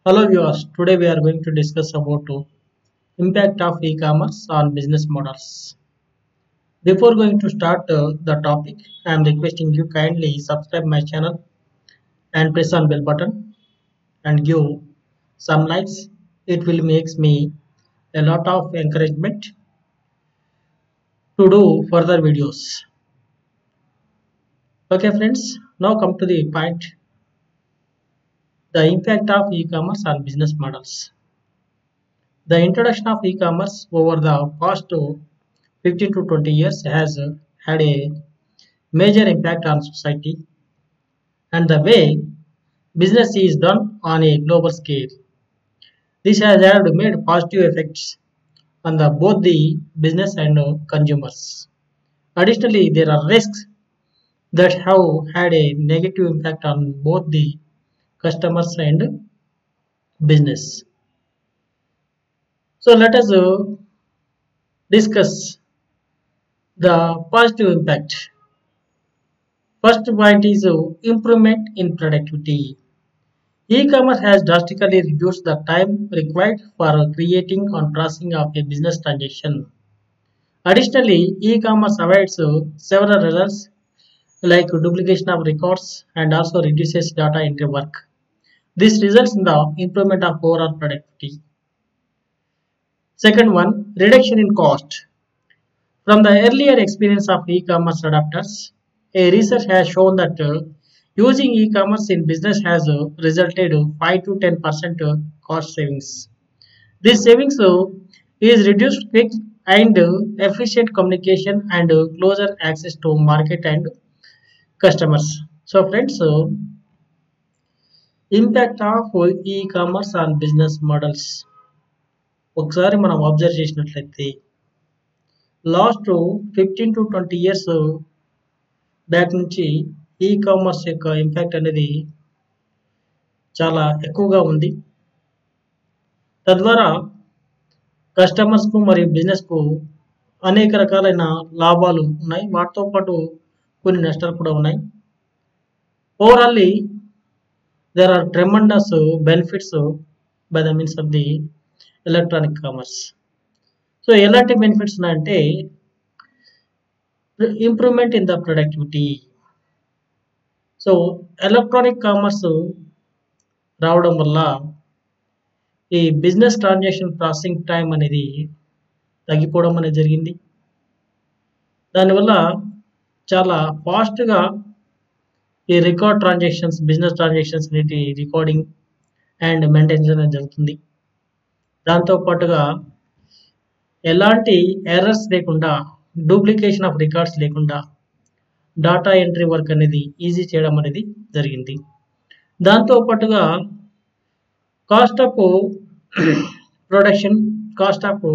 Hello viewers, today we are going to discuss about impact of e-commerce on business models. Before going to start the topic, I am requesting you kindly subscribe my channel and press on bell button and give some likes. It will makes me a lot of encouragement to do further videos. Okay friends, now come to the point, the impact of e-commerce on business models. The introduction of e-commerce over the past 15 to 20 years has had a major impact on society and the way business is done on a global scale. This has had made positive effects on both the business and consumers. Additionally, there are risks that have had a negative impact on both the customers and business. So let us discuss the positive impact. First point is improvement in productivity. E-commerce has drastically reduced the time required for creating and processing of a business transaction. Additionally, e-commerce avoids several errors like duplication of records and also reduces data entry work. This results in the improvement of overall productivity. Second one, reduction in cost. From the earlier experience of e-commerce adapters, a research has shown that using e-commerce in business has resulted 5 to 10% cost savings. This savings is reduced quick and efficient communication and closer access to market and customers. So friends, impact of e-commerce on business models. ఒకసారి మనం observe చేసినట్లయితే last 15 to 20 years back నుంచి e commerce యొక్క impact అనేది చాలా ఎక్కువగా ఉంది. తద్వారా కస్టమర్స్కు మరియు బిజినెస్కు అనేక రకాలైన లాభాలు ఉన్నాయి. వాటితో పాటు కొన్ని నష్టాలు కూడా ఉన్నాయి. ఓవరాల్లీ there are tremendous benefits by the means of the electronic commerce. So ఎలాంటి బెనిఫిట్స్ ఉన్నాయంటే improvement in the productivity. So electronic commerce రావడం వల్ల ఈ బిజినెస్ ట్రాన్సాక్షన్ ప్రాసెసింగ్ టైం అనేది తగ్గిపోవడం అనేది జరిగింది. దానివల్ల చాలా ఫాస్ట్గా ఈ రికార్డ్ ట్రాన్సాక్షన్స్ బిజినెస్ ట్రాన్సాక్షన్స్ అనేటి రికార్డింగ్ అండ్ మెయింటెనెన్స్ అనేది జరుగుతుంది. దాంతోపాటుగా ఎలాంటి ఎర్రర్స్ లేకుండా డూప్లికేషన్ ఆఫ్ రికార్డ్స్ లేకుండా డాటా ఎంట్రీ వర్క్ అనేది ఈజీ చేయడం అనేది జరిగింది. దాంతోపాటుగా cost of production cost of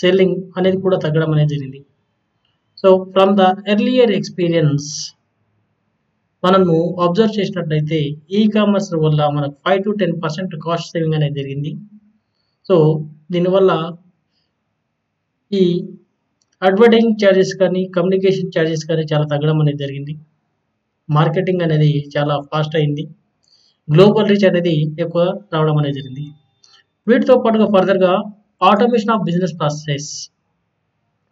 selling అనేది కూడా తగ్గడం అనేది జరిగింది. So from the earlier experience మనము అబ్జర్వ్ చేసినట్లయితే ఈ కామర్స్ వల్ల మనకు 5 to 10% కాస్ట్ సేవింగ్ అనేది జరిగింది. సో దీనివల్ల ఈ అడ్వర్టైజింగ్ ఛార్జెస్ కానీ కమ్యూనికేషన్ ఛార్జెస్ కానీ చాలా తగ్గడం అనేది జరిగింది. మార్కెటింగ్ అనేది చాలా ఫాస్ట్ అయింది. గ్లోబల్ రీచ్ అనేది ఎక్కువ రావడం అనేది జరిగింది. వీటితో పాటుగా ఫర్దర్గా automation of business process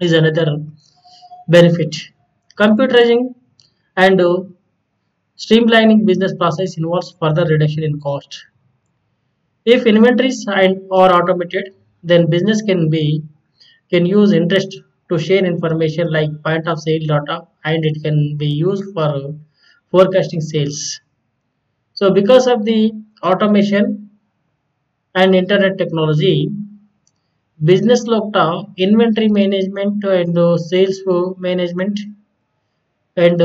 is another benefit. Computerizing and streamlining business process involves further reduction in cost. If inventories are automated, then business can use interest to share information like point of sale data, and it can be used for forecasting sales. So because of the automation and internet technology, business lokta inventory management and sales management and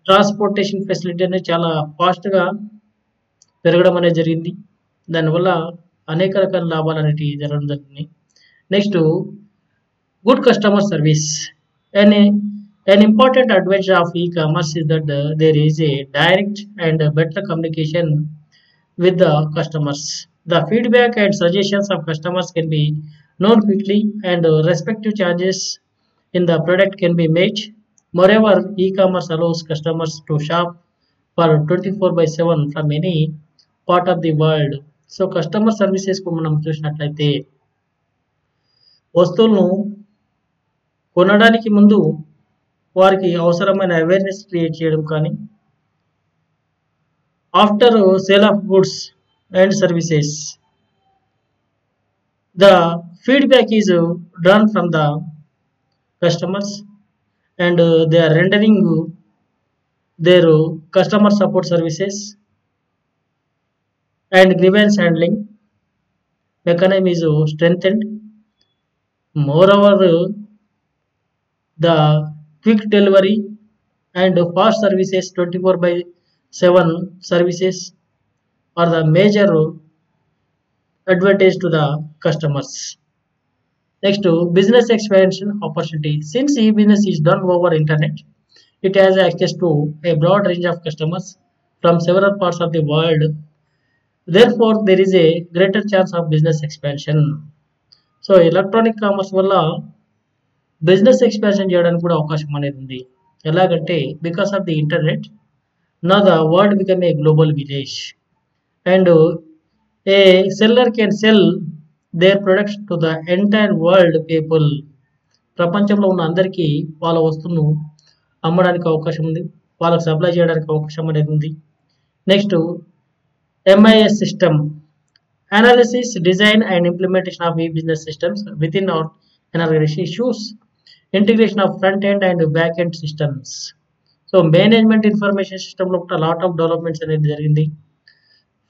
transportation facility అనేది చాలా ఫాస్ట్గా పెరగడం అనేది జరిగింది. దానివల్ల అనేక రకాల లాభాలు అనేవి జరగడం జరిగింది. Next good customer service. An important advantage of e-commerce is that there is a direct and better communication with the customers. The feedback and suggestions of customers can be known quickly and respective changes in the product can be made. Moreover, e-commerce allows customers to shop for 24/7 from any part of the world. So customer services కు మనం చూసినట్లయితే వస్తువులను కొనడానికి ముందు వారికి అవసరమైన awareness create చేయడం కానీ, after sale of goods and services the feedback is drawn from the customers and they are rendering their customer support services and grievance handling mechanism is strengthened. Moreover, the quick delivery and fast services 24/7 services are the major advantage to the customers. Next, business expansion opportunity. Since e-business is done over internet, it has access to a broad range of customers from several parts of the world. Therefore, there is a greater chance of business expansion. So, electronic commerce వల్ల business expansion చేయడానికి కూడా అవకాశం అనేది ఉంది. ఎలాగంటే because of the internet now the world become a global village and a seller can sell their products to the entire world people. ప్రపంచంలో ఉన్న అందరికీ వాళ్ళ వస్తువును అమ్మడానికి అవకాశం ఉంది, వాళ్ళకి సప్లై చేయడానికి అవకాశం అనేది ఉంది. Next MIS system analysis design and implementation of ఈ business systems within our analysis issues integration of front end and back end systems. So management information సిస్టంలో కూడా లాట్ ఆఫ్ డెవలప్మెంట్స్ అనేది జరిగింది.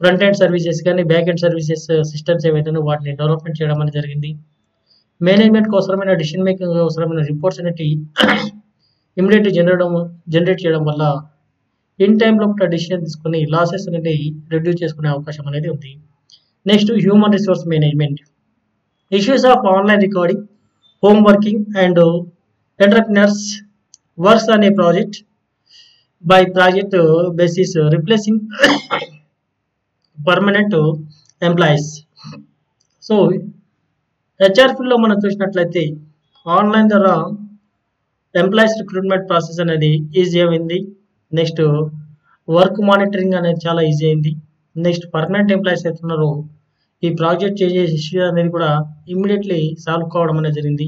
ఫ్రంట్ ఎండ్ సర్వీసెస్ కానీ back end services systems ఏవైతే వాటిని development చేయడం అనేది జరిగింది. మేనేజ్మెంట్కి అవసరమైన డిసిషన్ మేకింగ్ అవసరమైన రిపోర్ట్స్ అనేవి ఇమీడియట్లీ జనరేట్ చేయడం వల్ల ఇన్ టైంలో డిసిషన్ తీసుకుని లాసెస్ అనేది రిడ్యూస్ చేసుకునే అవకాశం అనేది ఉంది. Next human resource management issues of online recording home working and entrepreneurs works అనే project by project basis replacing permanent employees. So HR ఫీల్డ్లో మనం చూసినట్లయితే ఆన్లైన్ ద్వారా ఎంప్లాయీస్ రిక్రూట్మెంట్ ప్రాసెస్ అనేది ఈజీ అయింది. నెక్స్ట్ వర్క్ మానిటరింగ్ అనేది చాలా ఈజీ అయింది. నెక్స్ట్ పర్మనెంట్ ఎంప్లాయీస్ అవుతున్నారో ఈ ప్రాజెక్ట్ చేసే ఇష్యూ అనేది కూడా ఇమ్మీడియట్లీ సాల్వ్ కావడం అనేది జరిగింది.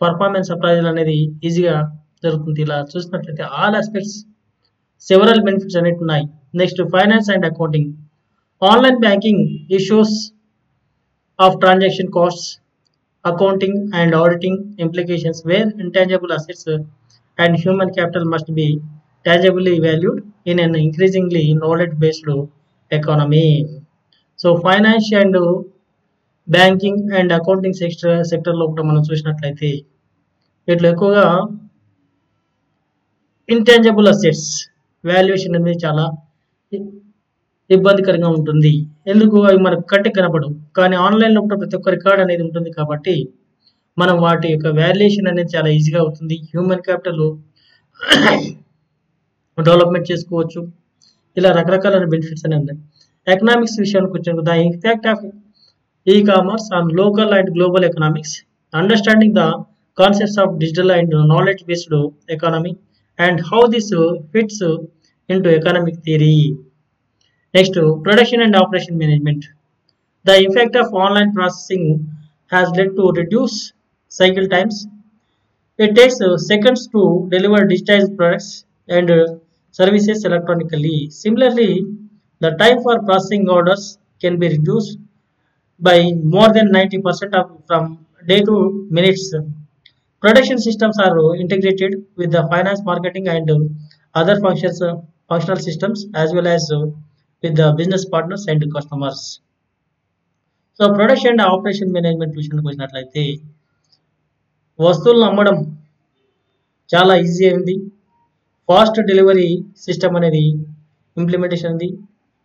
పర్ఫార్మెన్స్ అప్రైజల్ అనేది ఈజీగా జరుగుతుంది. ఇలా చూసినట్లయితే ఆల్ ఆస్పెక్ట్స్ సెవరల్ బెనిఫిట్స్ అనేవి ఉన్నాయి. Next finance and accounting online banking issues of transaction costs accounting and auditing implications where intangible assets and human capital must be tangibly valued in an increasingly knowledge-based economy. So finance and banking and accounting sector లో కూడా మనం చూసినట్లయితే వీటిలో ఎక్కువగా intangible assets valuation అనేది చాలా ఇబ్బందికరంగా ఉంటుంది. ఎందుకు అవి మనకు కంటికి కనపడవు, కానీ ఆన్లైన్లో ప్రతి ఒక్క రికార్డ్ అనేది ఉంటుంది కాబట్టి మనం వాటి యొక్క వాల్యుయేషన్ అనేది చాలా ఈజీగా అవుతుంది. హ్యూమన్ క్యాపిటల్ డెవలప్మెంట్ చేసుకోవచ్చు. ఇలా రకరకాల బెనిఫిట్స్ అనేవి ఉన్నాయి. ఎకనామిక్స్ విషయానికి వచ్చినప్పుడు the impact of e commerce on local and global economics understanding the concepts of digital and knowledge based economy and how this fits into economic theory. Next, production and operation management. The effect of online processing has led to reduce cycle times. It takes seconds to deliver digitized products and services electronically. Similarly, the time for processing orders can be reduced by more than 90% from day to minutes. Production systems are integrated with the finance, marketing, and other functional systems as well as with the business partners and customers. So production and operation management విషయానికి వచ్చినట్లయితే వస్తువులను అమ్మడం చాలా easy అయింది. Fast delivery system అనేది implementation ఉంది.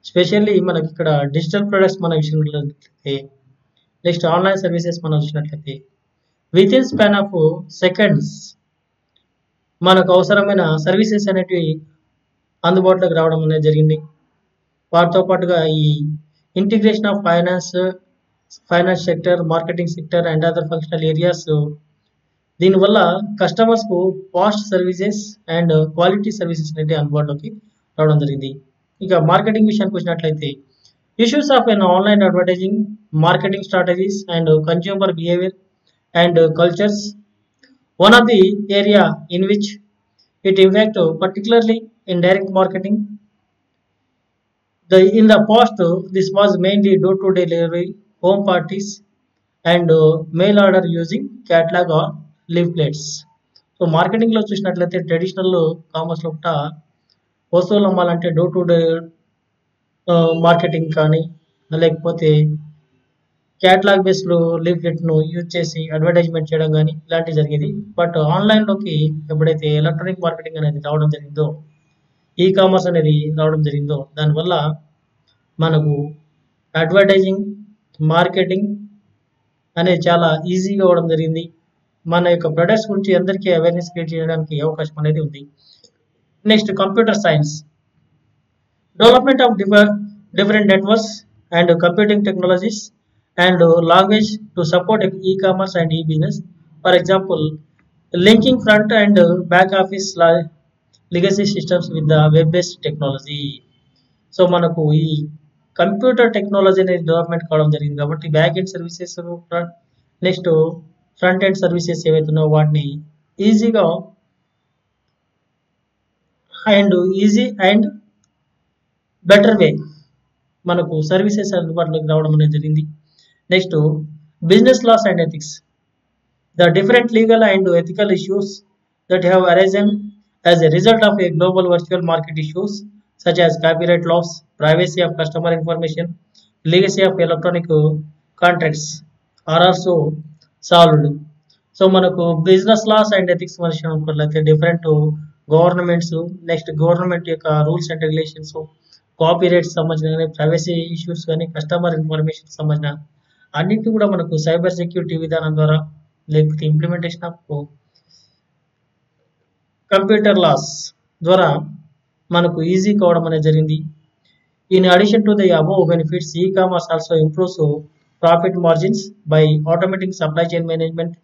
Specially మనకి ఇక్కడ డిజిటల్ ప్రొడక్ట్స్ మన విషయంలో నెక్స్ట్ ఆన్లైన్ సర్వీసెస్ మనం చూసినట్లయితే with in span of seconds మనకు అవసరమైన సర్వీసెస్ అనేటివి అందుబాటులోకి రావడం అనేది జరిగింది. వాటితో పాటుగా ఈ integration of finance sector, marketing sector and other functional areas దీనివల్ల కస్టమర్స్కు fast services and quality services అనేవి అందుబాటులోకి రావడం జరిగింది. ఇక మార్కెటింగ్ విషయానికి వచ్చినట్లయితే Issues of an online advertising, marketing strategies, and consumer behavior and cultures. One of the area in which it impacts particularly in direct marketing. In the past, this was mainly door-to delivery, home parties, and mail order using catalog or leaflets. So మార్కెటింగ్లో చూసినట్లయితే traditional కామర్స్లో కూడా వస్తువులు అమ్మాలంటే door to door marketing కానీ లేకపోతే catalogue బేస్లో లీఫ్లెట్ను use చేసి అడ్వర్టైజ్మెంట్ చేయడం కానీ ఇలాంటివి జరిగేది. బట్ ఆన్లైన్లోకి ఎప్పుడైతే ఎలక్ట్రానిక్ మార్కెటింగ్ అనేది రావడం జరిగిందో, ఈ కామర్స్ అనేది రావడం జరిగిందో, దానివల్ల మనకు అడ్వర్టైజింగ్, మార్కెటింగ్ అనేది చాలా ఈజీగా అవ్వడం జరిగింది. మన యొక్క ప్రొడక్ట్స్ గురించి అందరికీ అవేర్నెస్ క్రియేట్ చేయడానికి అవకాశం అనేది ఉంది. Next computer science, development of different networks and computing technologies and language to support e-commerce and e-business. For example, linking front and back office legacy systems with the web-based technology. So మనకు ఈ computer technology అనేది development కావడం జరిగింది కాబట్టి back end services, next front end services ఏవైతున్నాయో వాటిని ఈజీగా and better way మనకు సర్వీసెస్ అందుబాటులోకి రావడం అనేది జరిగింది. Next business laws and ethics, the different legal and ethical issues that have arisen as a result of a global virtual market issues such as copyright laws, privacy of customer information, legacy of electronic contracts are also solved. So మనకు business laws and ethics మనిషి అనుకున్నట్లయితే different governments, next government యొక్క rules and regulations, copy rights సంబంధించిన కానీ, privacy issues కానీ, customer information సంబంధించిన అన్నింటినీ కూడా మనకు సైబర్ సెక్యూరిటీ విధానం ద్వారా లేకపోతే ఇంప్లిమెంటేషన్ ఆఫ్ కంప్యూటర్ లాస్ ద్వారా మనకు ఈజీ కావడం అనేది జరిగింది. In addition to the above benefits, e commerce also improves profit margins by automating supply chain management.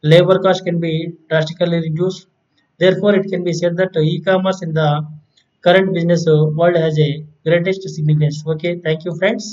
Labor cost can be drastically reduced. Therefore, it can be said that e-commerce in the current business world has a greatest significance. Okay, thank you, friends.